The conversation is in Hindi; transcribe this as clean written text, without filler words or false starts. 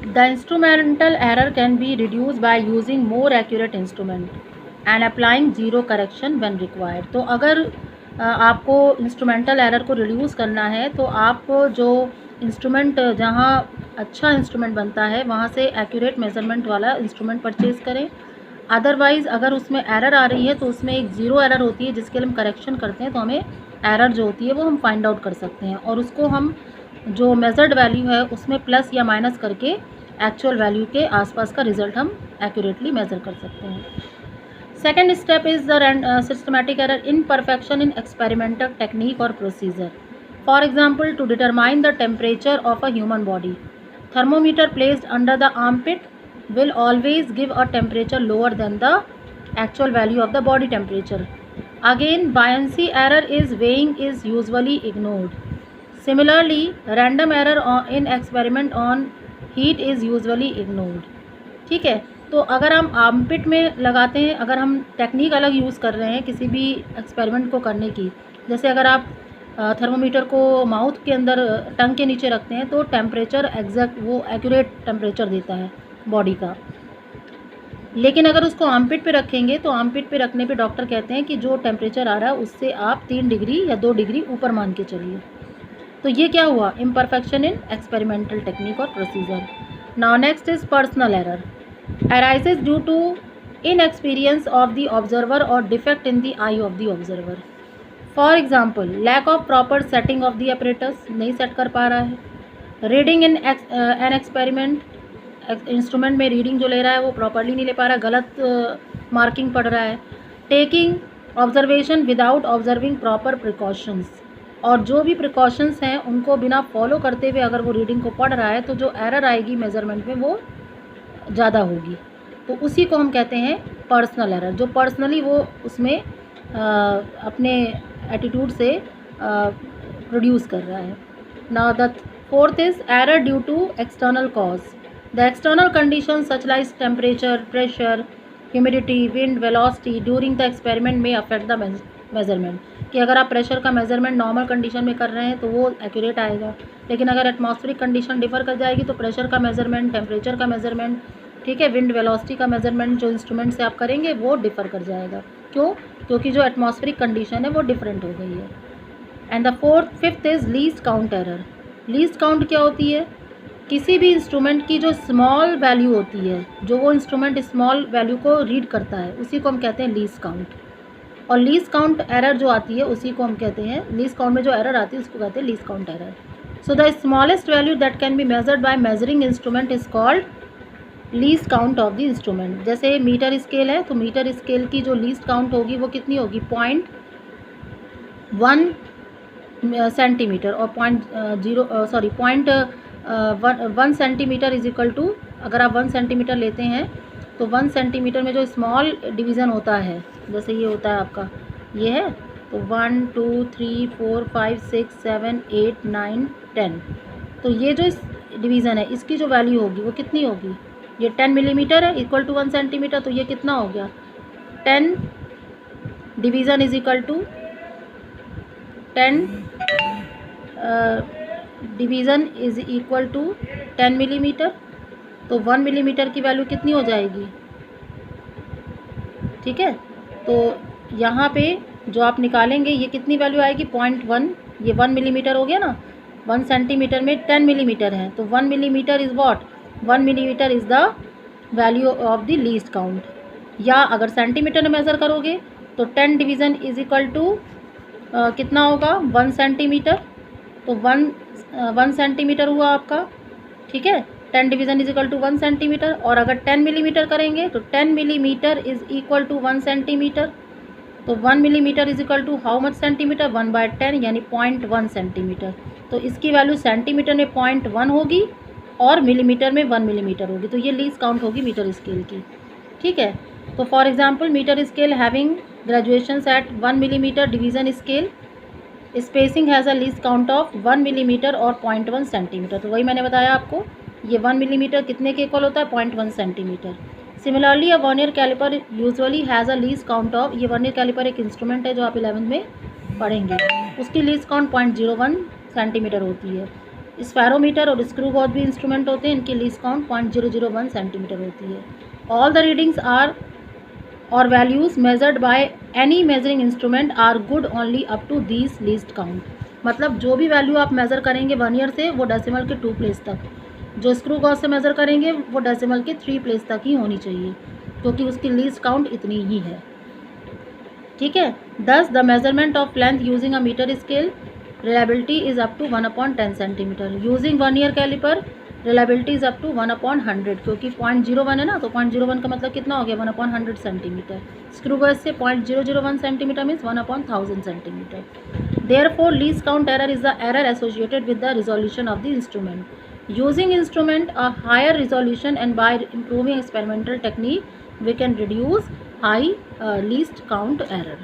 The instrumental error can be reduced by using more accurate instrument and applying zero correction when required. तो अगर आपको इंस्ट्रूमेंटल एरर को रिड्यूस करना है तो आप जो इंस्ट्रूमेंट जहाँ अच्छा इंस्ट्रूमेंट बनता है वहाँ से एक्यूरेट मेजरमेंट वाला इंस्ट्रूमेंट परचेज़ करें। अदरवाइज़ अगर उसमें एरर आ रही है तो उसमें एक ज़ीरो एरर होती है जिसके लिए हम करेक्शन करते हैं, तो हमें एरर जो होती है वो हम फाइंड आउट कर सकते हैं और उसको हम जो मेजर्ड वैल्यू है उसमें प्लस या माइनस करके एक्चुअल वैल्यू के आसपास का रिजल्ट हम एक्यूरेटली मेज़र कर सकते हैं। Second step is the systematic error, imperfection in experimental technique or procedure. For example, to determine the temperature of a human body, thermometer placed under the armpit will always give a temperature lower than the actual value of the body temperature. Again, buoyancy error is weighing is usually ignored. Similarly, random error in experiment on heat is usually ignored. ठीक है, तो अगर हम आर्मपिट में लगाते हैं, अगर हम टेक्निक अलग यूज़ कर रहे हैं किसी भी एक्सपेरिमेंट को करने की, जैसे अगर आप थर्मोमीटर को माउथ के अंदर टंग के नीचे रखते हैं तो टेम्परेचर एग्जैक्ट वो एक्यूरेट टेम्परेचर देता है बॉडी का। लेकिन अगर उसको आर्मपिट पे रखेंगे तो आर्मपिट पे रखने पे डॉक्टर कहते हैं कि जो टेम्परेचर आ रहा है उससे आप 3 डिग्री या 2 डिग्री ऊपर मान के चलिए। तो ये क्या हुआ, इम्परफेक्शन इन एक्सपेरिमेंटल टेक्निक और procedure. Now next is personal error arises due to inexperience of the observer or defect in the eye of the observer. For example, lack of proper setting of the apparatus, नहीं सेट कर पा रहा है। Reading in an experiment, instrument में रीडिंग जो ले रहा है वो प्रॉपरली नहीं ले पा रहा, गलत मार्किंग पड़ रहा है। Taking observation without observing proper precautions, और जो भी प्रिकॉशंस हैं उनको बिना फॉलो करते हुए अगर वो रीडिंग को पढ़ रहा है तो जो एरर आएगी मेजरमेंट में वो ज़्यादा होगी। तो उसी को हम कहते हैं पर्सनल एरर, जो पर्सनली वो उसमें अपने एटीट्यूड से प्रोड्यूस कर रहा है। Now the fourth is error due to external cause. The external condition such like temperature, pressure, humidity, wind, velocity during the experiment may affect the measurement. कि अगर आप प्रेशर का मेजरमेंट नॉर्मल कंडीशन में कर रहे हैं तो वो एक्यूरेट आएगा, लेकिन अगर एटमॉस्फेरिक कंडीशन डिफर कर जाएगी तो प्रेशर का मेजरमेंट, टेम्परेचर का मेजरमेंट, ठीक है, विंड वेलोसिटी का मेजरमेंट जो इंस्ट्रूमेंट से आप करेंगे वो डिफर कर जाएगा। क्यों? क्योंकि जो एटमॉस्फेरिक कंडीशन है वो डिफरेंट हो गई है। And the fifth is least count error. Least count क्या होती है? किसी भी इंस्ट्रूमेंट की जो स्मॉल वैल्यू होती है, जो वो इंस्ट्रूमेंट स्मॉल वैल्यू को रीड करता है, उसी को हम कहते हैं लीस्ट काउंट। और लीस्ट काउंट एरर जो आती है उसी को हम कहते हैं, लीस्ट काउंट में जो एरर आती है उसको कहते हैं least count error. So the smallest value that can be measured by measuring instrument is called least count of the instrument. जैसे मीटर स्केल है तो मीटर स्केल की जो लीस्ट काउंट होगी वो कितनी होगी, 0.1 सेंटीमीटर, और 0.1 सेंटीमीटर इज इक्वल टू, अगर आप 1 सेंटीमीटर लेते हैं तो 1 सेंटीमीटर में जो स्मॉल डिवीज़न होता है, जैसे ये होता है आपका, ये है, तो 1 2 3 4 5 6 7 8 9 10, तो ये जो डिवीज़न है इसकी जो वैल्यू होगी वो कितनी होगी, ये 10 मिलीमीटर है इक्वल टू 1 सेंटीमीटर, तो ये कितना हो गया, 10 division is equal to 10 division is equal to 10 millimetre, तो 1 मिलीमीटर की वैल्यू कितनी हो जाएगी, ठीक है। तो यहाँ पे जो आप निकालेंगे ये कितनी वैल्यू आएगी, 0.1, ये 1 मिलीमीटर हो गया ना, 1 सेंटीमीटर में 10 मिलीमीटर है, तो 1 millimetre is what, 1 millimetre is the value of the least count. या अगर सेंटीमीटर में मेज़र करोगे तो 10 डिवीज़न इज इक्वल टू कितना होगा, 1 सेंटीमीटर, तो 1 सेंटीमीटर हुआ आपका, ठीक है, 10 division is equal to 1 centimetre. और अगर 10 मिलीमीटर करेंगे तो 10 millimetre is equal to 1 centimetre, तो 1 millimetre is equal to how much centimetre, 1/10 यानी 0.1 सेंटीमीटर। तो इसकी वैल्यू सेंटीमीटर में 0.1 होगी और मिलीमीटर में 1 मिलीमीटर होगी, तो ये लीस्ट काउंट होगी मीटर स्केल की, ठीक है। तो for example metre scale having graduations at 1 millimetre division scale, spacing has a least count of 1 millimetre और 0.1 सेंटीमीटर। तो वही मैंने बताया आपको, ये 1 मिलीमीटर कितने के इक्वल होता है, 0.1 centimetre. Similarly a vernier caliper usually has a least count of, ये वर्नियर कैलिपर एक इंस्ट्रूमेंट है जो आप 11th में पढ़ेंगे, उसकी लीस्ट काउंट 0.01 सेंटीमीटर होती है। स्पैरोमीटर और स्क्रू गॉज भी इंस्ट्रूमेंट होते हैं, इनकी लीस्ट काउंट 0.001 सेंटीमीटर होती है। ऑल द रीडिंग्स आर और values measured by any measuring instrument are good only up to these least count. मतलब जो भी वैल्यू आप मेज़र करेंगे वर्नियर से वो डेसिमल के 2 प्लेस तक, जो स्क्रू गॉज से मेज़र करेंगे वो डेसिमल के 3 प्लेस तक ही होनी चाहिए, क्योंकि उसकी लीस्ट काउंट इतनी ही है। ठीक है। Thus the measurement of length using a metre scale reliability is up to 1/10 centimetre. Using vernier caliper reliability is up to 1/100, क्योंकि 0.01 है ना, तो 0.01 का मतलब कितना हो गया 1/100 सेंटीमीटर। स्क्रू गॉज से 0.001 centimetre means 1/1000 centimetre. Therefore, least count error is the error associated with the resolution of the instrument. Using instrument a higher resolution and by improving experimental technique, we can reduce high least count error.